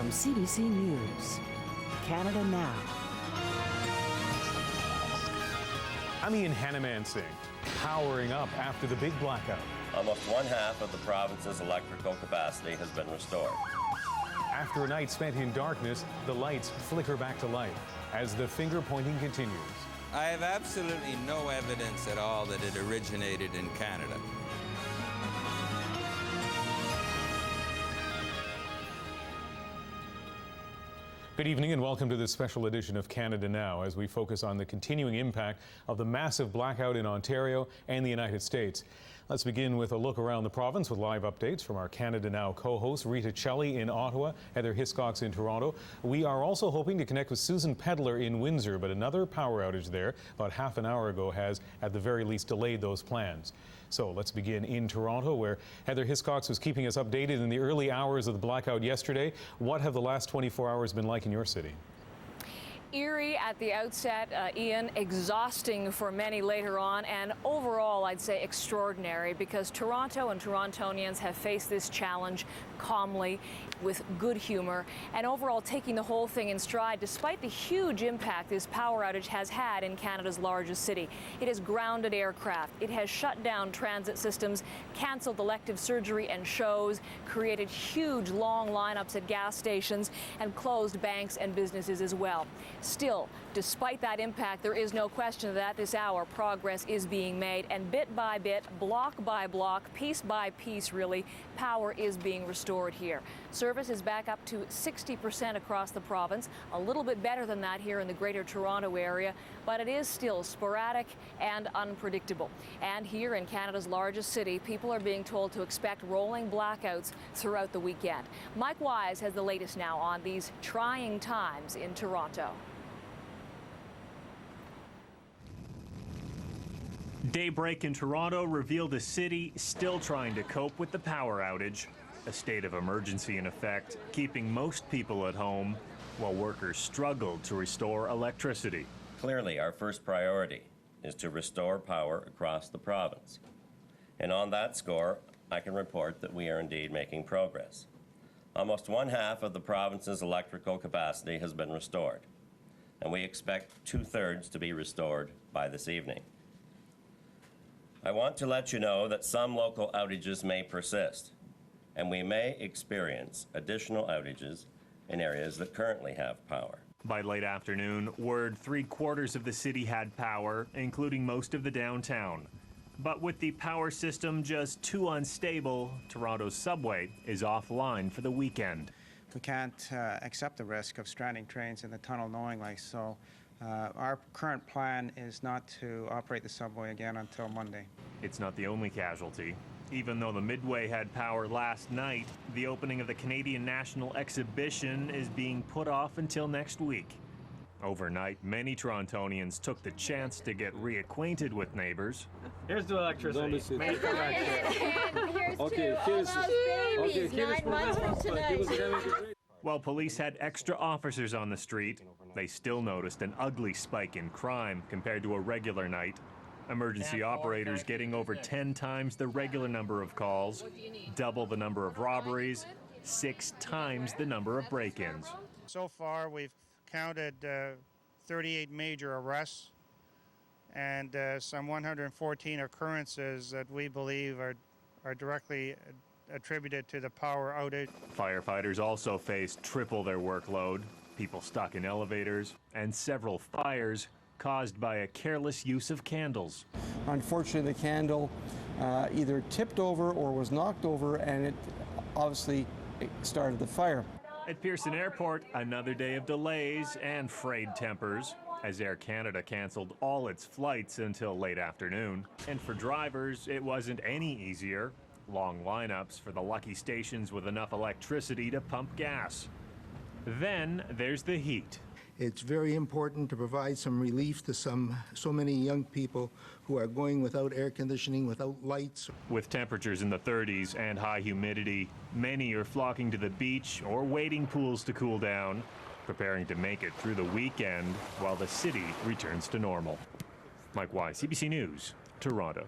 From CBC News, Canada Now. I'm Ian Hanneman-Singh, powering up after the big blackout. Almost one half of the province's electrical capacity has been restored. After a night spent in darkness, the lights flicker back to life as the finger pointing continues. I have absolutely no evidence at all that it originated in Canada. Good evening and welcome to this special edition of Canada Now as we focus on the continuing impact of the massive blackout in Ontario and the United States. Let's begin with a look around the province with live updates from our Canada Now co-hosts Rita Chelly in Ottawa, Heather Hiscox in Toronto. We are also hoping to connect with Susan Pedler in Windsor, but another power outage there about half an hour ago has at the very least delayed those plans. So let's begin in Toronto, where Heather Hiscox was keeping us updated in the early hours of the blackout yesterday. What have the last 24 hours been like in your city? Eerie at the outset, Ian, exhausting for many later on, and overall I'd say extraordinary because Toronto and Torontonians have faced this challenge calmly, with good humor, and overall taking the whole thing in stride despite the huge impact this power outage has had in Canada's largest city. It has grounded aircraft, it has shut down transit systems, cancelled elective surgery and shows, created huge long lineups at gas stations, and closed banks and businesses as well. Still, despite that impact, there is no question that at this hour progress is being made, and bit by bit, block by block, piece by piece really, power is being restored here. Service is back up to 60% across the province, a little bit better than that here in the Greater Toronto area, but it is still sporadic and unpredictable. And here in Canada's largest city, people are being told to expect rolling blackouts throughout the weekend. Mike Wise has the latest now on these trying times in Toronto. Daybreak in Toronto revealed a city still trying to cope with the power outage. A state of emergency in effect, keeping most people at home while workers struggled to restore electricity. Clearly, our first priority is to restore power across the province. And on that score, I can report that we are indeed making progress. Almost one half of the province's electrical capacity has been restored, and we expect 2/3 to be restored by this evening. I want to let you know that some local outages may persist, and we may experience additional outages in areas that currently have power. By late afternoon, word 3/4 of the city had power, including most of the downtown. But with the power system just too unstable, Toronto's subway is offline for the weekend. We can't accept the risk of stranding trains in the tunnel knowingly, so our current plan is not to operate the subway again until Monday. It's not the only casualty. Even though the Midway had power last night, the opening of the Canadian National Exhibition is being put off until next week. Overnight, many Torontonians took the chance to get reacquainted with neighbors. Here's the electricity. Here's babies, 9 months from tonight. While police had extra officers on the street, they still noticed an ugly spike in crime compared to a regular night. Emergency operators getting over 10 times the regular number of calls, double the number of robberies, 6 times the number of break-ins. So far, we've counted 38 major arrests and some 114 occurrences that we believe are directly attributed to the power outage. Firefighters also faced triple their workload, people stuck in elevators, and several fires caused by a careless use of candles. Unfortunately, the candle either tipped over or was knocked over, and it obviously started the fire. At Pearson Airport, another day of delays and frayed tempers as Air Canada canceled all its flights until late afternoon. And for drivers, it wasn't any easier. Long lineups for the lucky stations with enough electricity to pump gas. Then there's the heat. It's very important to provide some relief to so many young people who are going without air conditioning, without lights. With temperatures in the 30s and high humidity, many are flocking to the beach or waiting pools to cool down, preparing to make it through the weekend while the city returns to normal. Mike Wise, CBC News, Toronto.